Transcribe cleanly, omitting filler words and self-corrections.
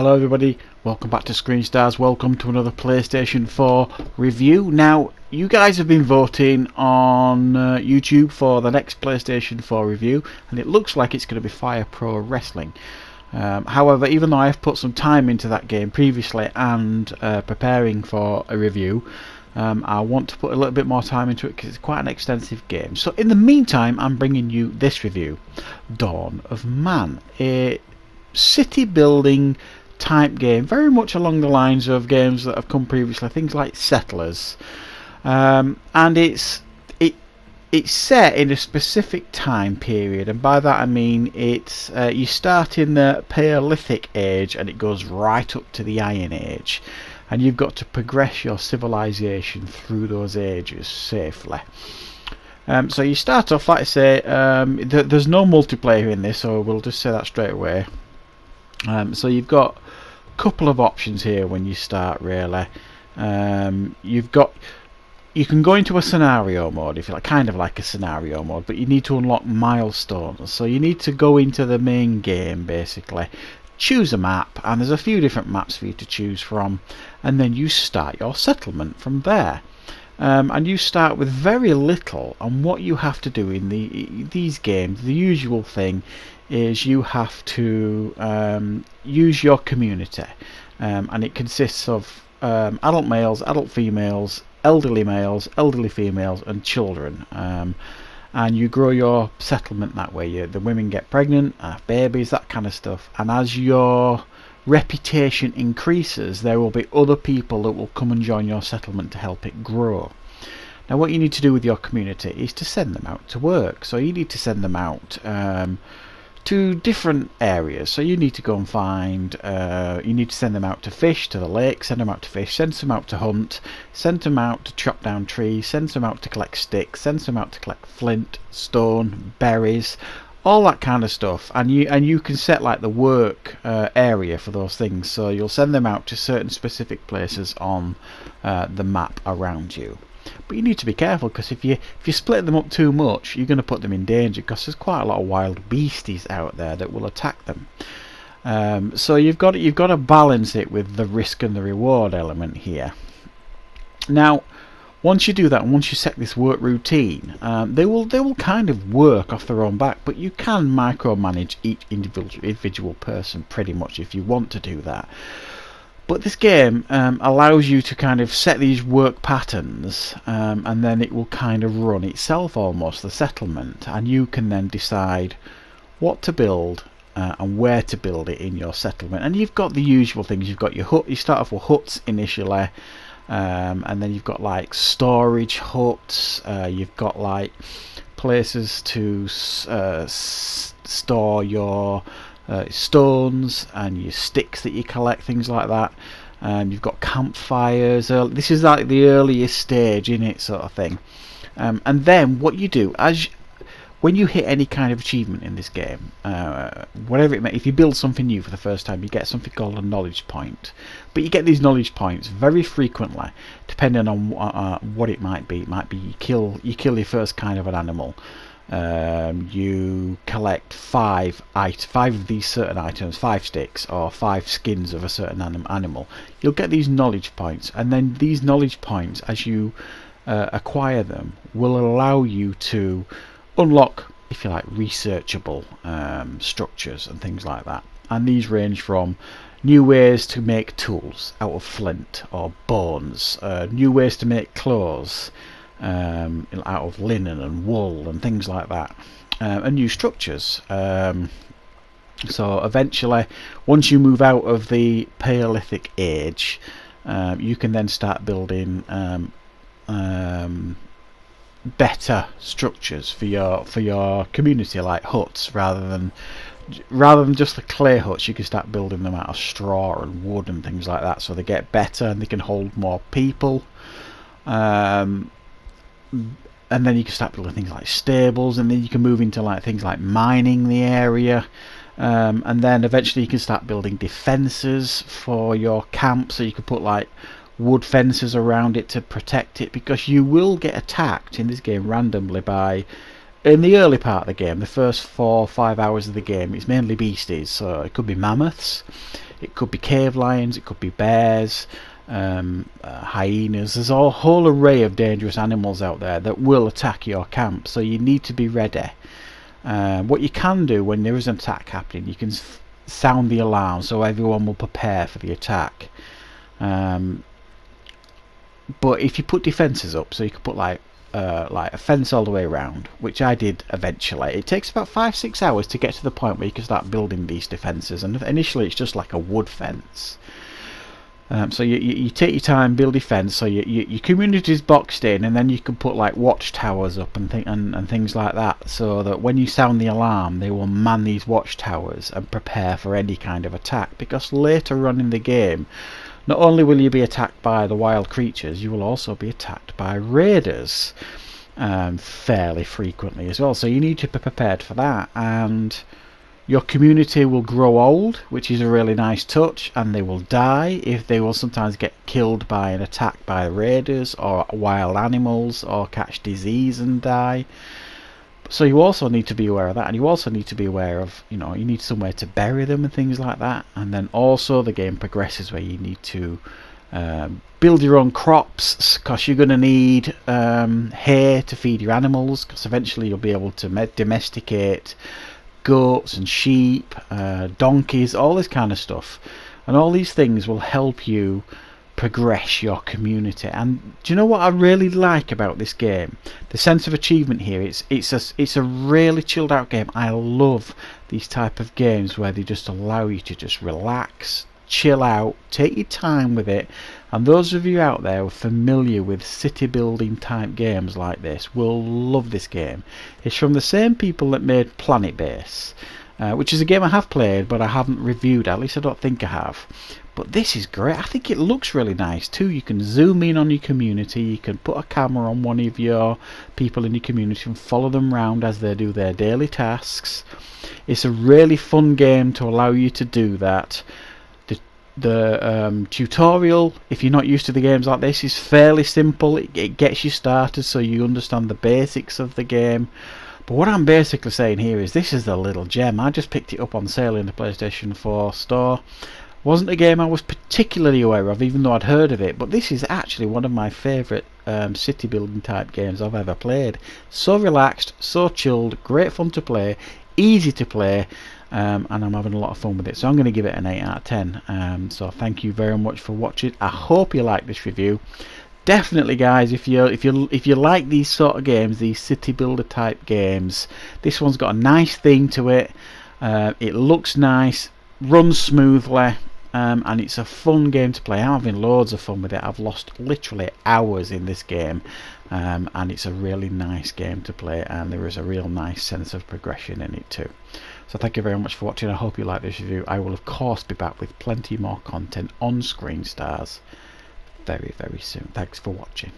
Hello everybody, welcome back to Screen Stars, welcome to another PlayStation 4 review. Now, you guys have been voting on YouTube for the next PlayStation 4 review, and it looks like it's going to be Fire Pro Wrestling. However, even though I have put some time into that game previously and preparing for a review, I want to put a little bit more time into it because it's quite an extensive game. So in the meantime, I'm bringing you this review, Dawn of Man, a city building type game, very much along the lines of games that have come previously, things like Settlers, and it's set in a specific time period, and by that I mean it's you start in the Paleolithic age and it goes right up to the Iron Age, and you've got to progress your civilization through those ages safely. So you start off, like I say, there's no multiplayer in this, so we'll just say that straight away. So you've got a couple of options here when you start, really. You can go into a scenario mode, if you like, kind of like a scenario mode, but you need to unlock milestones. So you need to go into the main game, basically, choose a map, and there's a few different maps for you to choose from, and then you start your settlement from there. And you start with very little, and what you have to do in these games, the usual thing is you have to use your community, and it consists of adult males, adult females, elderly males, elderly females, and children, and you grow your settlement that way. The women get pregnant, have babies, that kind of stuff, and as your reputation increases, there will be other people that will come and join your settlement to help it grow. Now, what you need to do with your community is to send them out to work. So you need to send them out to different areas. So you need to go and find, you need to send them out to fish, to the lake, send them out to fish, send them out to hunt, send them out to chop down trees, send them out to collect sticks, send them out to collect flint, stone, berries, all that kind of stuff. And you can set like the work area for those things. So you'll send them out to certain specific places on the map around you. But you need to be careful, because if you split them up too much, you're going to put them in danger, because there's quite a lot of wild beasties out there that will attack them. So you've got to balance it with the risk and the reward element here. Now, once you do that, and once you set this work routine, they will kind of work off their own back, but you can micromanage each individual person pretty much if you want to do that. But this game allows you to kind of set these work patterns, and then it will kind of run itself almost, the settlement, and you can then decide what to build and where to build it in your settlement. And you've got the usual things. You've got your hut. You start off with huts initially, and then you've got like storage huts. You've got like places to store your stones and your sticks that you collect, things like that. You've got campfires. This is like the earliest stage in it, sort of thing. And then what you do, when you hit any kind of achievement in this game, whatever it may, if you build something new for the first time, you get something called a knowledge point. But you get these knowledge points very frequently, depending on what it might be. It might be you kill your first kind of an animal. You collect five of these certain items, 5 sticks or 5 skins of a certain animal. You'll get these knowledge points, and then these knowledge points, as you acquire them, will allow you to unlock, if you like, researchable structures and things like that. And these range from new ways to make tools out of flint or bones, new ways to make clothes out of linen and wool and things like that, and new structures. So eventually, once you move out of the Paleolithic age, you can then start building better structures for your community, like huts, rather than just the clay huts. You can start building them out of straw and wood and things like that, so they get better and they can hold more people. And then you can start building things like stables, and then you can move into like things like mining the area, and then eventually you can start building defences for your camp, so you can put like wood fences around it to protect it, because you will get attacked in this game randomly by, in the early part of the game, the first 4 or 5 hours of the game, it's mainly beasties. So it could be mammoths, It could be cave lions, it could be bears, hyenas. There's a whole array of dangerous animals out there that will attack your camp, so you need to be ready. What you can do when there is an attack happening, you can sound the alarm so everyone will prepare for the attack. But if you put defences up, so you can put like a fence all the way around, which I did eventually. It takes about 5-6 hours to get to the point where you can start building these defences, and initially it's just like a wood fence. So you take your time, build your fence, so your community is boxed in, and then you can put like watchtowers up and things like that, so that when you sound the alarm they will man these watchtowers and prepare for any kind of attack, because later on in the game not only will you be attacked by the wild creatures, you will also be attacked by raiders fairly frequently as well, so you need to be prepared for that. And your community will grow old, which is a really nice touch, and they will die. If they will sometimes get killed by an attack by raiders or wild animals, or catch disease and die. So you also need to be aware of that, and you also need to be aware of, you need somewhere to bury them and things like that. And then also the game progresses where you need to build your own crops, because you're going to need hay to feed your animals, because eventually you'll be able to domesticate goats and sheep, donkeys, all this kind of stuff. And all these things will help you progress your community. And do you know what I really like about this game? The sense of achievement here. It's a really chilled out game. I love these type of games where they just allow you to just relax, chill out, take your time with it. And those of you out there who are familiar with city building type games like this will love this game. It's from the same people that made Planet Base, which is a game I have played but I haven't reviewed, at least I don't think I have. But this is great. I think it looks really nice too. You can zoom in on your community, you can put a camera on one of your people in your community and follow them around as they do their daily tasks. It's a really fun game to allow you to do that. The tutorial, if you're not used to the games like this, is fairly simple. It gets you started so you understand the basics of the game. But what I'm basically saying here is this is the little gem. I just picked it up on sale in the PlayStation 4 store. Wasn't a game I was particularly aware of, even though I'd heard of it, but this is actually one of my favourite city building type games I've ever played. So relaxed, so chilled, great fun to play, easy to play, and I'm having a lot of fun with it. So I'm going to give it an 8 out of 10. So thank you very much for watching. I hope you like this review. Definitely, guys, if you like these sort of games, these city builder type games, this one's got a nice theme to it. It looks nice, runs smoothly, and it's a fun game to play. I'm having loads of fun with it. I've lost literally hours in this game, and it's a really nice game to play, and there is a real nice sense of progression in it too. So thank you very much for watching. I hope you like this review. I will of course be back with plenty more content on Screen Stars very, very soon. Thanks for watching.